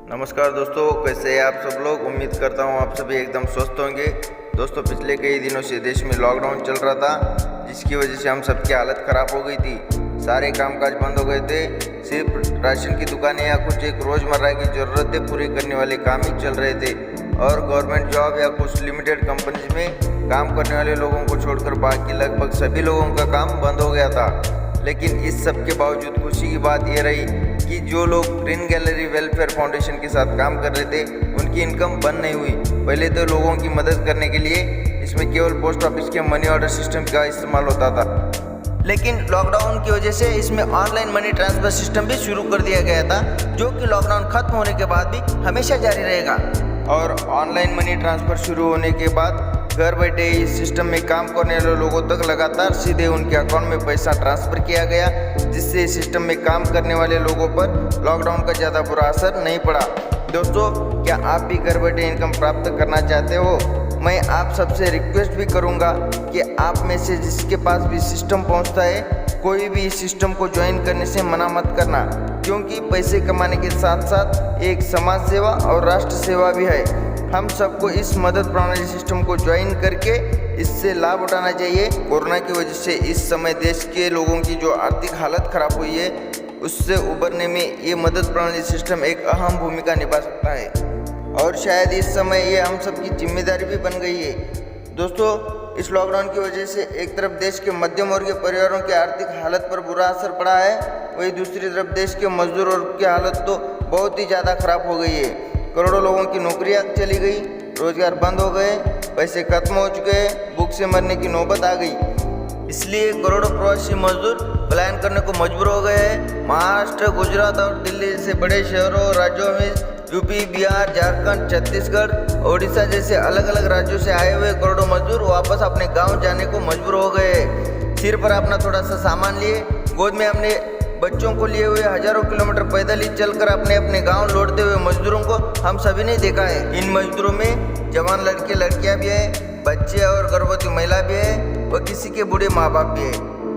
नमस्कार दोस्तों, कैसे हैं आप सब लोग। उम्मीद करता हूँ आप सभी एकदम स्वस्थ होंगे। दोस्तों, पिछले कई दिनों से देश में लॉकडाउन चल रहा था, जिसकी वजह से हम सबकी हालत ख़राब हो गई थी। सारे कामकाज बंद हो गए थे। सिर्फ राशन की दुकानें या कुछ एक रोज़मर्रा की ज़रूरतें पूरी करने वाले काम ही चल रहे थे और गवर्नमेंट जॉब या कुछ लिमिटेड कंपनीज में काम करने वाले लोगों को छोड़कर बाकी लगभग सभी लोगों का काम बंद हो गया था। लेकिन इस सब के बावजूद खुशी की बात यह रही कि जो लोग ग्रीन गैलरी वेलफेयर फाउंडेशन के साथ काम कर रहे थे, उनकी इनकम बंद नहीं हुई। पहले तो लोगों की मदद करने के लिए इसमें केवल पोस्ट ऑफिस के मनी ऑर्डर सिस्टम का इस्तेमाल होता था, लेकिन लॉकडाउन की वजह से इसमें ऑनलाइन मनी ट्रांसफ़र सिस्टम भी शुरू कर दिया गया था, जो कि लॉकडाउन खत्म होने के बाद भी हमेशा जारी रहेगा। और ऑनलाइन मनी ट्रांसफ़र शुरू होने के बाद घर बैठे इस सिस्टम में काम करने वाले लोगों तक लगातार सीधे उनके अकाउंट में पैसा ट्रांसफ़र किया गया, जिससे इस सिस्टम में काम करने वाले लोगों पर लॉकडाउन का ज़्यादा बुरा असर नहीं पड़ा। दोस्तों, क्या आप भी घर बैठे इनकम प्राप्त करना चाहते हो? मैं आप सबसे रिक्वेस्ट भी करूंगा कि आप में से जिसके पास भी सिस्टम पहुंचता है, कोई भी इस सिस्टम को ज्वाइन करने से मना मत करना, क्योंकि पैसे कमाने के साथ साथ एक समाज सेवा और राष्ट्र सेवा भी है। हम सबको इस मदद प्रणाली सिस्टम को ज्वाइन करके इससे लाभ उठाना चाहिए। कोरोना की वजह से इस समय देश के लोगों की जो आर्थिक हालत खराब हुई है, उससे उबरने में ये मदद प्रणाली सिस्टम एक अहम भूमिका निभा सकता है और शायद इस समय ये हम सबकी जिम्मेदारी भी बन गई है। दोस्तों, इस लॉकडाउन की वजह से एक तरफ देश के मध्यम वर्गीय परिवारों की आर्थिक हालत पर बुरा असर पड़ा है, वहीं दूसरी तरफ देश के मजदूरों की हालत तो बहुत ही ज़्यादा खराब हो गई है। करोड़ों लोगों की नौकरियां चली गई, रोजगार बंद हो गए, पैसे खत्म हो चुके हैं, भूख से मरने की नौबत आ गई। इसलिए करोड़ों प्रवासी मजदूर पलायन करने को मजबूर हो गए हैं। महाराष्ट्र, गुजरात और दिल्ली जैसे बड़े शहरों और राज्यों में यूपी, बिहार, झारखंड, छत्तीसगढ़, ओडिशा जैसे अलग अलग राज्यों से आए हुए करोड़ों मजदूर वापस अपने गाँव जाने को मजबूर हो गए हैं। सिर पर अपना थोड़ा सा सामान लिए, गोद में अपने बच्चों को लिए हुए हजारों किलोमीटर पैदल ही चलकर अपने अपने गांव लौटते हुए मजदूरों को हम सभी ने देखा है। इन मजदूरों में जवान लड़के लड़कियां भी हैं, बच्चे और गर्भवती महिला भी है और किसी के बूढ़े माँ बाप भी है।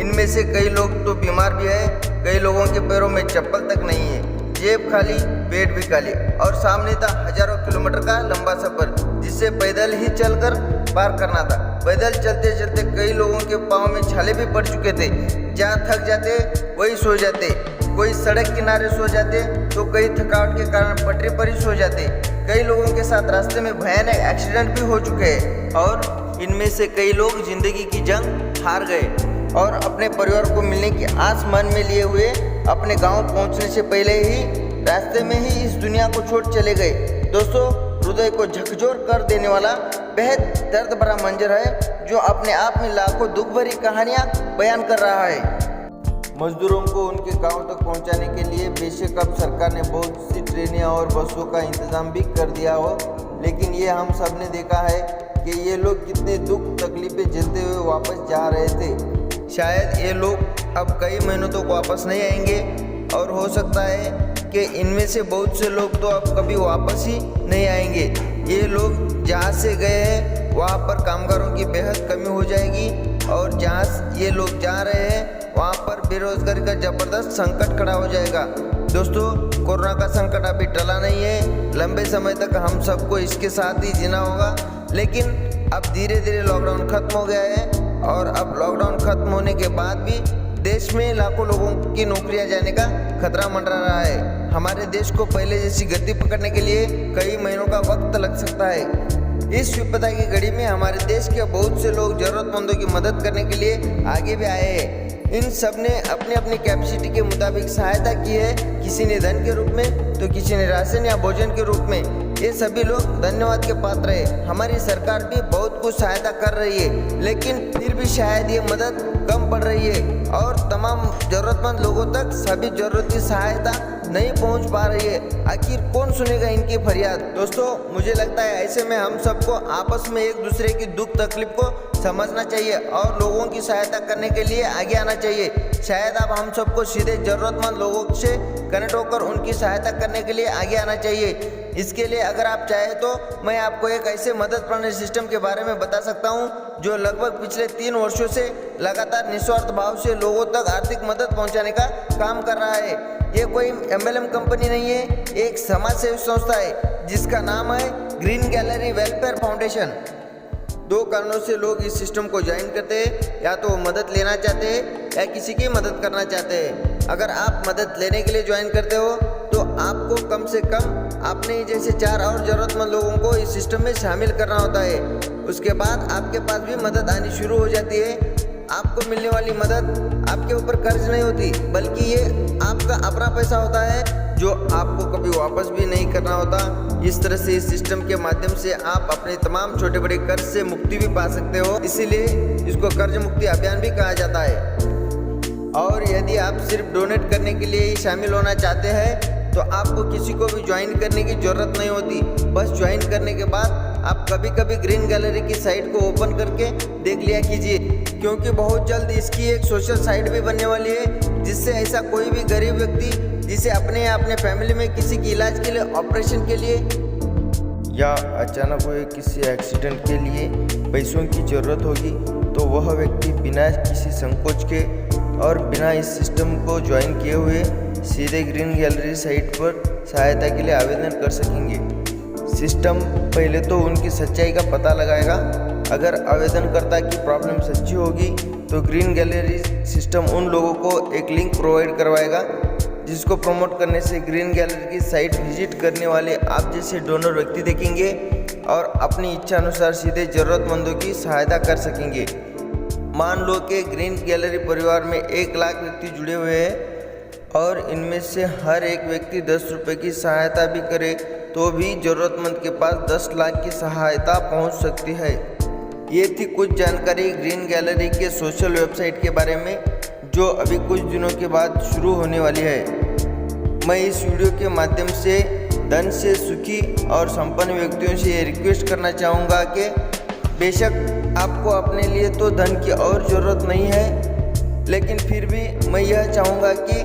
इनमें से कई लोग तो बीमार भी है, कई लोगों के पैरों में चप्पल तक नहीं है, जेब खाली, पेट भी खाली और सामने था हजारों किलोमीटर का लंबा सफर, जिसे पैदल ही चलकर पार करना था। पैदल चलते चलते कई लोगों के पाँव में छाले भी पड़ चुके थे। जहाँ थक जाते वही सो जाते, कोई सड़क किनारे सो जाते तो कई थकावट के कारण पटरी पर ही सो जाते। कई लोगों के साथ रास्ते में भयानक एक्सीडेंट भी हो चुके हैं और इनमें से कई लोग जिंदगी की जंग हार गए और अपने परिवार को मिलने की आस मन में लिए हुए अपने गांव पहुंचने से पहले ही रास्ते में ही इस दुनिया को छोड़ चले गए। दोस्तों, हृदय को झकझोर कर देने वाला बेहद दर्द भरा मंजर है, जो अपने आप में लाखों दुख भरी कहानियां बयान कर रहा है। मजदूरों को उनके गांव तक पहुंचाने के लिए बेशक अब सरकार ने बहुत सी ट्रेनें और बसों का इंतजाम भी कर दिया हो, लेकिन ये हम सब ने देखा है कि ये लोग कितने दुख तकलीफें झेलते हुए वापस जा रहे थे। शायद ये लोग अब कई महीनों तक वापस नहीं आएंगे और हो सकता है कि इनमें से बहुत से लोग तो अब कभी वापस ही नहीं आएंगे। ये लोग जहाँ से गए हैं वहाँ पर कामगारों की बेहद कमी हो जाएगी और जहाँ ये लोग जा रहे हैं वहाँ पर बेरोजगारी का जबरदस्त संकट खड़ा हो जाएगा। दोस्तों, कोरोना का संकट अभी टला नहीं है, लंबे समय तक हम सबको इसके साथ ही जीना होगा, लेकिन अब धीरे धीरे लॉकडाउन खत्म हो गया है और अब लॉकडाउन खत्म होने के बाद भी देश में लाखों लोगों की नौकरियां जाने का खतरा मंडरा रहा है। हमारे देश को पहले जैसी गति पकड़ने के लिए कई महीनों का वक्त लग सकता है। इस विपदा की घड़ी में हमारे देश के बहुत से लोग जरूरतमंदों की मदद करने के लिए आगे भी आए हैं। इन सब ने अपनी अपनी कैपेसिटी के मुताबिक सहायता की है, किसी ने धन के रूप में तो किसी ने राशन या भोजन के रूप में। ये सभी लोग धन्यवाद के पात्र है। हमारी सरकार भी बहुत कुछ सहायता कर रही है, लेकिन फिर भी शायद ये मदद कम पड़ रही है और तमाम जरूरतमंद लोगों तक सभी जरूरती सहायता नहीं पहुंच पा रही है। आखिर कौन सुनेगा इनकी फरियाद? दोस्तों, मुझे लगता है ऐसे में हम सबको आपस में एक दूसरे की दुख तकलीफ को समझना चाहिए और लोगों की सहायता करने के लिए आगे आना चाहिए। शायद अब हम सबको सीधे जरूरतमंद लोगों से कनेक्ट होकर उनकी सहायता करने के लिए आगे आना चाहिए। इसके लिए अगर आप चाहें तो मैं आपको एक ऐसे मदद प्रणाली सिस्टम के बारे में बता सकता हूं जो लगभग पिछले 3 वर्षों से लगातार निस्वार्थ भाव से लोगों तक आर्थिक मदद पहुंचाने का काम कर रहा है। ये कोई MLM कंपनी नहीं है, एक समाज सेवी संस्था है जिसका नाम है ग्रीन गैलरी वेलफेयर फाउंडेशन। 2 कारणों से लोग इस सिस्टम को ज्वाइन करते हैं, या तो वो मदद लेना चाहते हैं या किसी की मदद करना चाहते हैं। अगर आप मदद लेने के लिए ज्वाइन करते हो तो आपको कम से कम अपने ही जैसे 4 और ज़रूरतमंद लोगों को इस सिस्टम में शामिल करना होता है। उसके बाद आपके पास भी मदद आनी शुरू हो जाती है। आपको मिलने वाली मदद आपके ऊपर कर्ज नहीं होती, बल्कि ये आपका अपना पैसा होता है जो आपको कभी वापस भी नहीं करना होता। इस तरह से इस सिस्टम के माध्यम से आप अपने तमाम छोटे बड़े कर्ज से मुक्ति भी पा सकते हो, इसीलिए इसको कर्ज मुक्ति अभियान भी कहा जाता है। और यदि आप सिर्फ डोनेट करने के लिए ही शामिल होना चाहते हैं तो आपको किसी को भी ज्वाइन करने की ज़रूरत नहीं होती। बस ज्वाइन करने के बाद आप कभी कभी ग्रीन गैलरी की साइट को ओपन करके देख लिया कीजिए, क्योंकि बहुत जल्द इसकी एक सोशल साइट भी बनने वाली है, जिससे ऐसा कोई भी गरीब व्यक्ति जिसे अपने या अपने फैमिली में किसी के इलाज के लिए, ऑपरेशन के लिए या अचानक हुए किसी एक्सीडेंट के लिए पैसों की ज़रूरत होगी तो वह व्यक्ति बिना किसी संकोच के और बिना इस सिस्टम को ज्वाइन किए हुए सीधे ग्रीन गैलरी साइट पर सहायता के लिए आवेदन कर सकेंगे। सिस्टम पहले तो उनकी सच्चाई का पता लगाएगा। अगर आवेदनकर्ता की प्रॉब्लम सच्ची होगी तो ग्रीन गैलरी सिस्टम उन लोगों को एक लिंक प्रोवाइड करवाएगा, जिसको प्रमोट करने से ग्रीन गैलरी की साइट विजिट करने वाले आप जैसे डोनर व्यक्ति देखेंगे और अपनी इच्छा अनुसार सीधे ज़रूरतमंदों की सहायता कर सकेंगे। मान लो कि ग्रीन गैलरी परिवार में 1 लाख व्यक्ति जुड़े हुए हैं और इनमें से हर एक व्यक्ति 10 रुपये की सहायता भी करे तो भी ज़रूरतमंद के पास 10 लाख की सहायता पहुंच सकती है। ये थी कुछ जानकारी ग्रीन गैलरी के सोशल वेबसाइट के बारे में, जो अभी कुछ दिनों के बाद शुरू होने वाली है। मैं इस वीडियो के माध्यम से धन से सुखी और संपन्न व्यक्तियों से ये रिक्वेस्ट करना चाहूँगा कि बेशक आपको अपने लिए तो धन की और ज़रूरत नहीं है, लेकिन फिर भी मैं यह चाहूँगा कि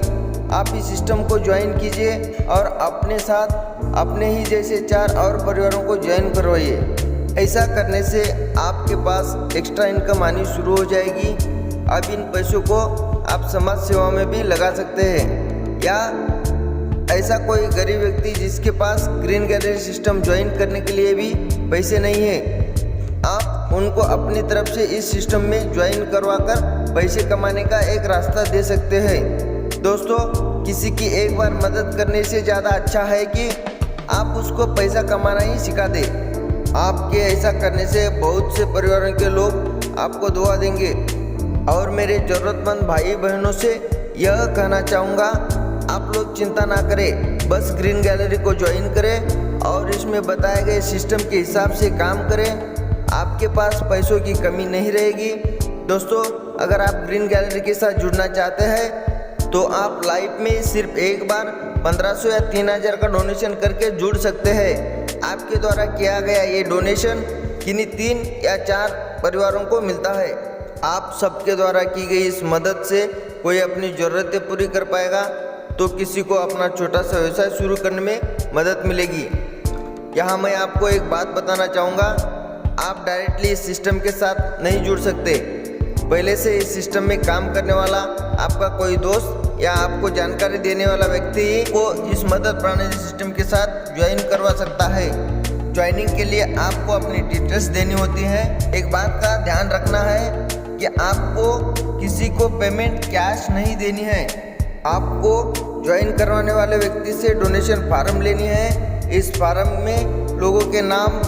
आप इस सिस्टम को ज्वाइन कीजिए और अपने साथ अपने ही जैसे 4 और परिवारों को ज्वाइन करवाइए। ऐसा करने से आपके पास एक्स्ट्रा इनकम आनी शुरू हो जाएगी। अब इन पैसों को आप समाज सेवा में भी लगा सकते हैं, या ऐसा कोई गरीब व्यक्ति जिसके पास ग्रीन गैलरी सिस्टम ज्वाइन करने के लिए भी पैसे नहीं है, आप उनको अपनी तरफ से इस सिस्टम में ज्वाइन करवाकर पैसे कमाने का एक रास्ता दे सकते हैं। दोस्तों, किसी की एक बार मदद करने से ज़्यादा अच्छा है कि आप उसको पैसा कमाना ही सिखा दें। आपके ऐसा करने से बहुत से परिवारों के लोग आपको दुआ देंगे। और मेरे ज़रूरतमंद भाई बहनों से यह कहना चाहूँगा, आप लोग चिंता ना करें, बस ग्रीन गैलरी को ज्वाइन करें और इसमें बताए गए सिस्टम के हिसाब से काम करें। आपके पास पैसों की कमी नहीं रहेगी। दोस्तों, अगर आप ग्रीन गैलरी के साथ जुड़ना चाहते हैं तो आप लाइफ में सिर्फ एक बार 1500 या 3000 का डोनेशन करके जुड़ सकते हैं। आपके द्वारा किया गया ये डोनेशन किन्हीं 3 या 4 परिवारों को मिलता है। आप सबके द्वारा की गई इस मदद से कोई अपनी ज़रूरतें पूरी कर पाएगा तो किसी को अपना छोटा सा व्यवसाय शुरू करने में मदद मिलेगी। यहाँ मैं आपको एक बात बताना चाहूँगा, आप डायरेक्टली इस सिस्टम के साथ नहीं जुड़ सकते। पहले से इस सिस्टम में काम करने वाला आपका कोई दोस्त या आपको जानकारी देने वाला व्यक्ति को इस मदद प्रणाली सिस्टम के साथ ज्वाइन करवा सकता है। ज्वाइनिंग के लिए आपको अपनी डिटेल्स देनी होती है। एक बात का ध्यान रखना है कि आपको किसी को पेमेंट कैश नहीं देनी है। आपको ज्वाइन करवाने वाले व्यक्ति से डोनेशन फार्म लेनी है। इस फार्म में लोगों के नाम,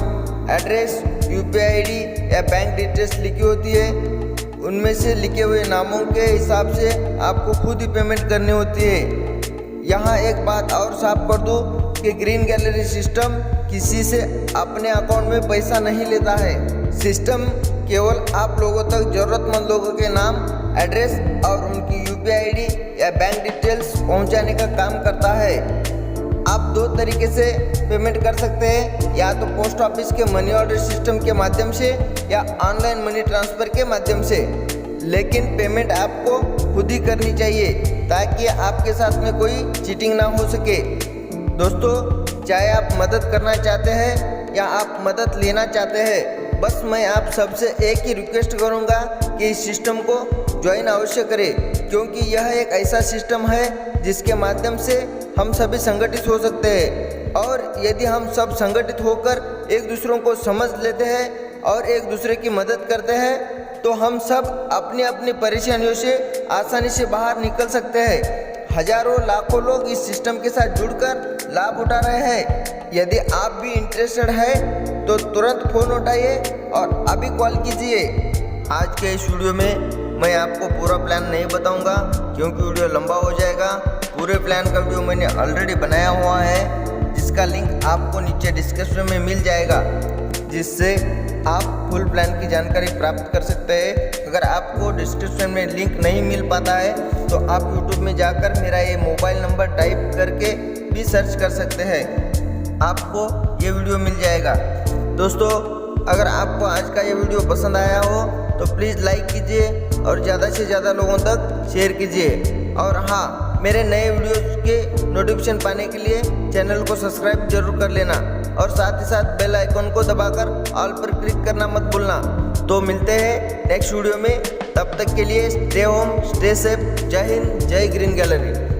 एड्रेस, UPI ID या बैंक डिटेल्स लिखी होती है। उनमें से लिखे हुए नामों के हिसाब से आपको खुद ही पेमेंट करनी होती है। यहाँ एक बात और साफ कर दूँ कि ग्रीन गैलरी सिस्टम किसी से अपने अकाउंट में पैसा नहीं लेता है। सिस्टम केवल आप लोगों तक ज़रूरतमंद लोगों के नाम, एड्रेस और उनकी UPI ID या बैंक डिटेल्स पहुँचाने का काम करता है। आप 2 तरीके से पेमेंट कर सकते हैं, या तो पोस्ट ऑफिस के मनी ऑर्डर सिस्टम के माध्यम से या ऑनलाइन मनी ट्रांसफ़र के माध्यम से। लेकिन पेमेंट आपको खुद ही करनी चाहिए ताकि आपके साथ में कोई चीटिंग ना हो सके। दोस्तों, चाहे आप मदद करना चाहते हैं या आप मदद लेना चाहते हैं, बस मैं आप सबसे एक ही रिक्वेस्ट करूंगा कि इस सिस्टम को ज्वाइन अवश्य करें, क्योंकि यह एक ऐसा सिस्टम है जिसके माध्यम से हम सभी संगठित हो सकते हैं। और यदि हम सब संगठित होकर एक दूसरों को समझ लेते हैं और एक दूसरे की मदद करते हैं तो हम सब अपनी अपनी परेशानियों से आसानी से बाहर निकल सकते हैं। हजारों लाखों लोग इस सिस्टम के साथ जुड़कर लाभ उठा रहे हैं। यदि आप भी इंटरेस्टेड है तो तुरंत फ़ोन उठाइए और अभी कॉल कीजिए। आज के इस वीडियो में मैं आपको पूरा प्लान नहीं बताऊंगा क्योंकि वीडियो लंबा हो जाएगा। पूरे प्लान का वीडियो मैंने ऑलरेडी बनाया हुआ है, जिसका लिंक आपको नीचे डिस्क्रिप्शन में मिल जाएगा, जिससे आप फुल प्लान की जानकारी प्राप्त कर सकते हैं। अगर आपको डिस्क्रिप्शन में लिंक नहीं मिल पाता है तो आप यूट्यूब में जाकर मेरा ये मोबाइल नंबर टाइप करके भी सर्च कर सकते हैं, आपको ये वीडियो मिल जाएगा। दोस्तों, अगर आपको आज का ये वीडियो पसंद आया हो तो प्लीज़ लाइक कीजिए और ज़्यादा से ज़्यादा लोगों तक शेयर कीजिए। और हाँ, मेरे नए वीडियोज़ के नोटिफिकेशन पाने के लिए चैनल को सब्सक्राइब जरूर कर लेना और साथ ही साथ बेल आइकन को दबाकर ऑल पर क्लिक करना मत भूलना। तो मिलते हैं नेक्स्ट वीडियो में, तब तक के लिए स्टे होम, स्टे सेफ। जय हिंद, जय ग्रीन गैलरी।